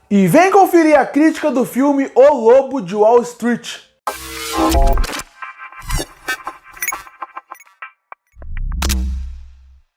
E vem conferir a crítica do filme O Lobo de Wall Street.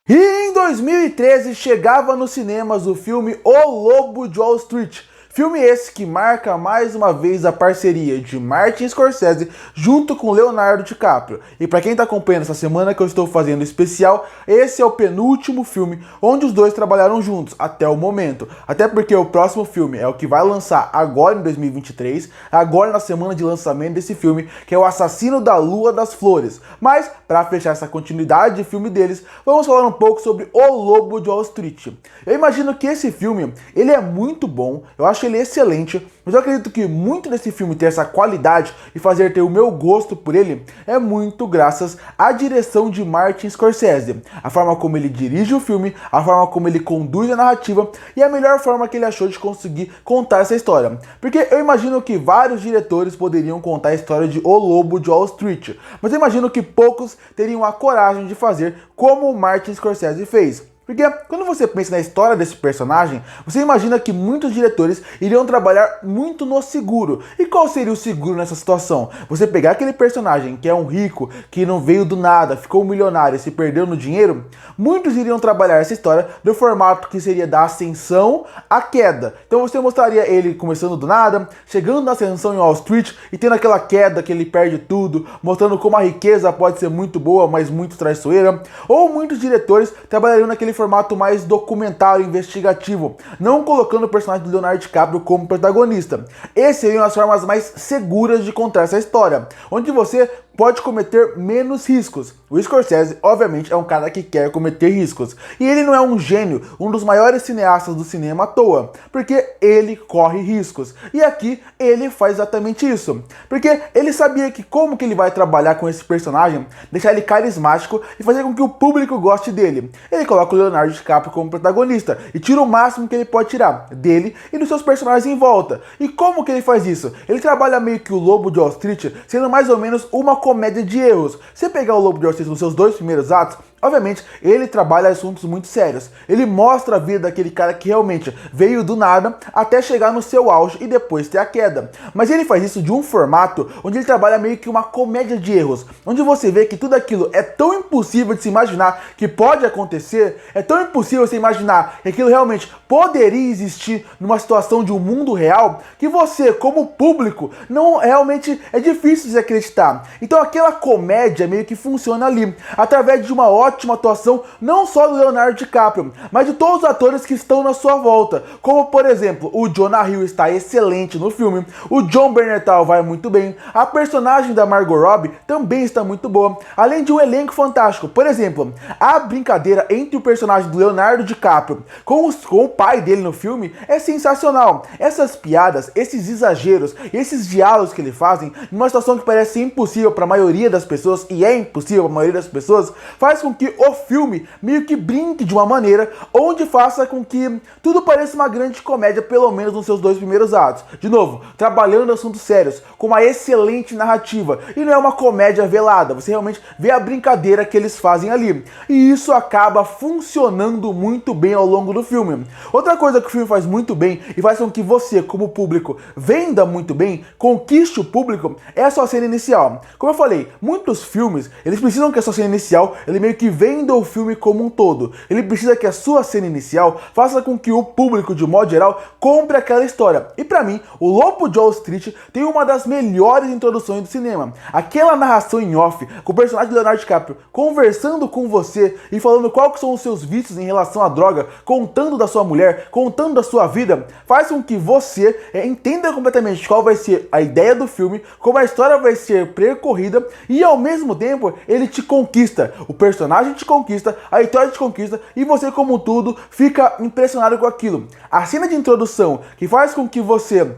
E em 2013 chegava nos cinemas o filme O Lobo de Wall Street. Filme esse que marca mais uma vez a parceria de Martin Scorsese junto com Leonardo DiCaprio. E para quem está acompanhando essa semana que eu estou fazendo especial, esse é o penúltimo filme onde os dois trabalharam juntos até o momento. Até porque o próximo filme é o que vai lançar agora em 2023, agora na semana de lançamento desse filme, que é O Assassino da Lua das Flores. Mas, para fechar essa continuidade de filme deles, vamos falar um pouco sobre O Lobo de Wall Street. Eu imagino que esse filme, ele é muito bom, eu acho ele excelente, mas eu acredito que muito desse filme ter essa qualidade e fazer ter o meu gosto por ele é muito graças à direção de Martin Scorsese. A forma como ele dirige o filme, a forma como ele conduz a narrativa e a melhor forma que ele achou de conseguir contar essa história. Porque eu imagino que vários diretores poderiam contar a história de O Lobo de Wall Street, mas eu imagino que poucos teriam a coragem de fazer como o Martin Scorsese fez. Porque quando você pensa na história desse personagem, você imagina que muitos diretores iriam trabalhar muito no seguro. E qual seria o seguro nessa situação? Você pegar aquele personagem que é um rico, que não veio do nada, ficou um milionário e se perdeu no dinheiro, muitos iriam trabalhar essa história do formato que seria da ascensão à queda. Então você mostraria ele começando do nada, chegando na ascensão em Wall Street e tendo aquela queda que ele perde tudo, mostrando como a riqueza pode ser muito boa, mas muito traiçoeira. Ou muitos diretores trabalhariam naquele formato mais documentário, investigativo, não colocando o personagem do Leonardo DiCaprio como protagonista. Essas seriam as formas mais seguras de contar essa história, onde você pode cometer menos riscos. O Scorsese, obviamente, é um cara que quer cometer riscos. E ele não é um gênio, um dos maiores cineastas do cinema à toa, porque ele corre riscos. E aqui ele faz exatamente isso. Porque ele sabia que como que ele vai trabalhar com esse personagem, deixar ele carismático e fazer com que o público goste dele. Ele coloca o Leonardo DiCaprio como protagonista e tira o máximo que ele pode tirar dele e dos seus personagens em volta. E como que ele faz isso? Ele trabalha meio que o Lobo de Wall Street sendo mais ou menos uma comédia de erros. Se você pegar o Lobo de Wall Street nos seus dois primeiros atos, obviamente, ele trabalha assuntos muito sérios. Ele mostra a vida daquele cara que realmente veio do nada até chegar no seu auge e depois ter a queda. Mas ele faz isso de um formato onde ele trabalha meio que uma comédia de erros, onde você vê que tudo aquilo é tão impossível de se imaginar que pode acontecer, é tão impossível você imaginar que aquilo realmente poderia existir numa situação de um mundo real, que você, como público, não realmente é difícil de acreditar. Então aquela comédia meio que funciona ali, através de uma ótima atuação não só do Leonardo DiCaprio, mas de todos os atores que estão na sua volta, como por exemplo, o Jonah Hill está excelente no filme, o Jon Bernthal vai muito bem, a personagem da Margot Robbie também está muito boa, além de um elenco fantástico. Por exemplo, a brincadeira entre o personagem do Leonardo DiCaprio com o pai dele no filme é sensacional. Essas piadas, esses exageros, esses diálogos que ele fazem, numa situação que parece impossível para a maioria das pessoas, e é impossível para a maioria das pessoas, faz com que o filme meio que brinque de uma maneira onde faça com que tudo pareça uma grande comédia, pelo menos nos seus dois primeiros atos. De novo, trabalhando assuntos sérios, com uma excelente narrativa, e não é uma comédia velada, você realmente vê a brincadeira que eles fazem ali. E isso acaba funcionando muito bem ao longo do filme. Outra coisa que o filme faz muito bem e faz com que você, como público, venda muito bem, conquiste o público, é a sua cena inicial. Como eu falei, muitos filmes, eles precisam que a sua cena inicial, ele meio que venda o filme como um todo. Ele precisa que a sua cena inicial faça com que o público, de modo geral, compre aquela história. E pra mim, o Lobo de Wall Street tem uma das melhores introduções do cinema. Aquela narração em off, com o personagem de Leonardo DiCaprio conversando com você e falando quais são os seus vícios em relação à droga, contando da sua mulher, contando da sua vida, faz com que você entenda completamente qual vai ser a ideia do filme, como a história vai ser percorrida e ao mesmo tempo ele te conquista. O personagem te conquista, a história te conquista e você, como tudo, fica impressionado com aquilo. A cena de introdução que faz com que você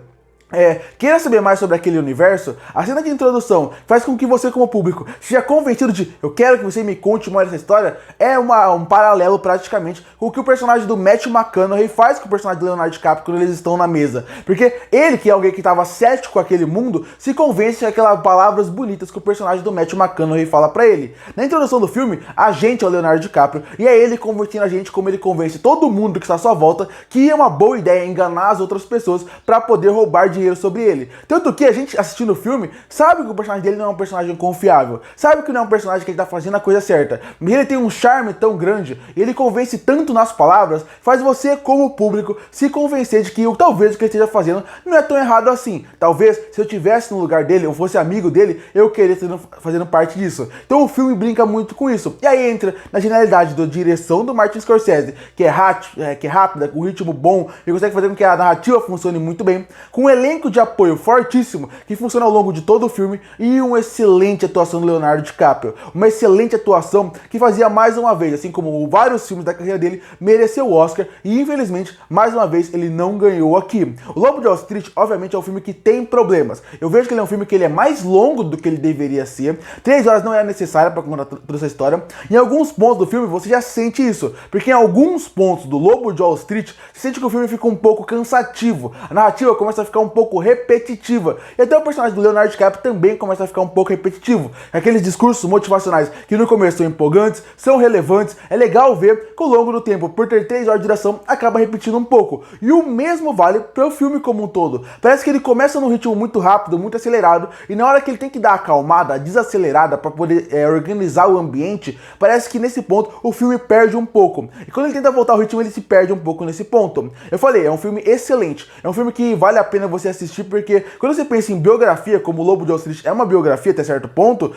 queira saber mais sobre aquele universo, a cena de introdução faz com que você, como público, seja convencido de eu quero que você me conte mais essa história. É um paralelo praticamente com o que o personagem do Matthew McConaughey faz com o personagem do Leonardo DiCaprio quando eles estão na mesa. Porque ele, que é alguém que estava cético com aquele mundo, se convence com aquelas palavras bonitas que o personagem do Matthew McConaughey fala pra ele. Na introdução do filme, a gente é o Leonardo DiCaprio e é ele convertendo a gente como ele convence todo mundo que está à sua volta que é uma boa ideia enganar as outras pessoas para poder roubar dinheiro sobre ele. Tanto que a gente assistindo o filme sabe que o personagem dele não é um personagem confiável, sabe que não é um personagem que ele tá fazendo a coisa certa, mas ele tem um charme tão grande, ele convence tanto nas palavras, faz você como público se convencer de que talvez o que ele esteja fazendo não é tão errado assim. Talvez se eu tivesse no lugar dele, eu fosse amigo dele, eu queria estar fazendo parte disso. Então o filme brinca muito com isso. E aí entra na genialidade da direção do Martin Scorsese, que é rápida, com um ritmo bom, e consegue fazer com que a narrativa funcione muito bem, com um elenco de apoio fortíssimo que funciona ao longo de todo o filme e uma excelente atuação do Leonardo DiCaprio. Uma excelente atuação que fazia mais uma vez, assim como vários filmes da carreira dele, mereceu o Oscar e infelizmente, mais uma vez, ele não ganhou aqui. O Lobo de Wall Street, obviamente, é um filme que tem problemas. Eu vejo que ele é um filme que ele é mais longo do que ele deveria ser. 3 horas não é necessária para contar toda essa história. Em alguns pontos do filme você já sente isso, porque em alguns pontos do Lobo de Wall Street, você sente que o filme fica um pouco cansativo. A narrativa começa a ficar um pouco repetitiva. E até o personagem do Leonardo DiCaprio também começa a ficar um pouco repetitivo. Aqueles discursos motivacionais que no começo são empolgantes, são relevantes, é legal ver que ao longo do tempo, por ter 3 horas de duração, acaba repetindo um pouco. E o mesmo vale para o filme como um todo. Parece que ele começa num ritmo muito rápido, muito acelerado, e na hora que ele tem que dar a acalmada, a desacelerada para poder organizar o ambiente, parece que nesse ponto o filme perde um pouco. E quando ele tenta voltar ao ritmo, ele se perde um pouco nesse ponto. Eu falei, é um filme excelente, é um filme que vale a pena você assistir, porque quando você pensa em biografia, como o Lobo de Wall Street é uma biografia até certo ponto,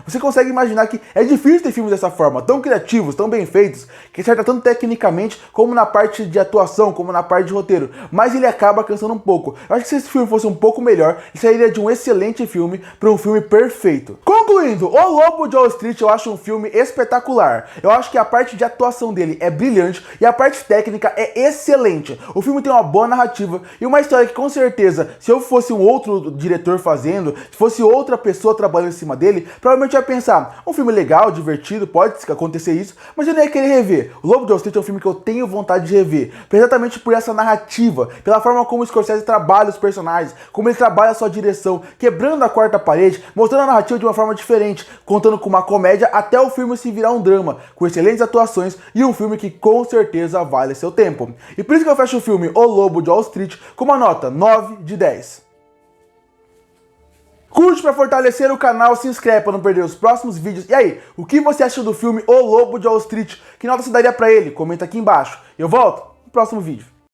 você consegue imaginar que é difícil ter filmes dessa forma, tão criativos, tão bem feitos, que acerta tanto tecnicamente, como na parte de atuação, como na parte de roteiro, mas ele acaba cansando um pouco. Eu acho que se esse filme fosse um pouco melhor, ele sairia de um excelente filme para um filme perfeito. Concluindo, O Lobo de Wall Street eu acho um filme espetacular. Eu acho que a parte de atuação dele é brilhante e a parte técnica é excelente. O filme tem uma boa narrativa e uma história que com certeza, se eu fosse um outro diretor fazendo, se fosse outra pessoa trabalhando em cima dele, provavelmente eu ia pensar, um filme legal, divertido, pode acontecer isso, mas eu não ia querer rever. O Lobo de Wall Street é um filme que eu tenho vontade de rever, exatamente por essa narrativa, pela forma como o Scorsese trabalha os personagens, como ele trabalha a sua direção, quebrando a quarta parede, mostrando a narrativa de uma forma diferente, contando com uma comédia até o filme se virar um drama, com excelentes atuações e um filme que com certeza vale seu tempo. E por isso que eu fecho o filme O Lobo de Wall Street com uma nota 9 de 10. Curte para fortalecer o canal, se inscreve para não perder os próximos vídeos. E aí, o que você achou do filme O Lobo de Wall Street? Que nota você daria para ele? Comenta aqui embaixo. Eu volto no próximo vídeo.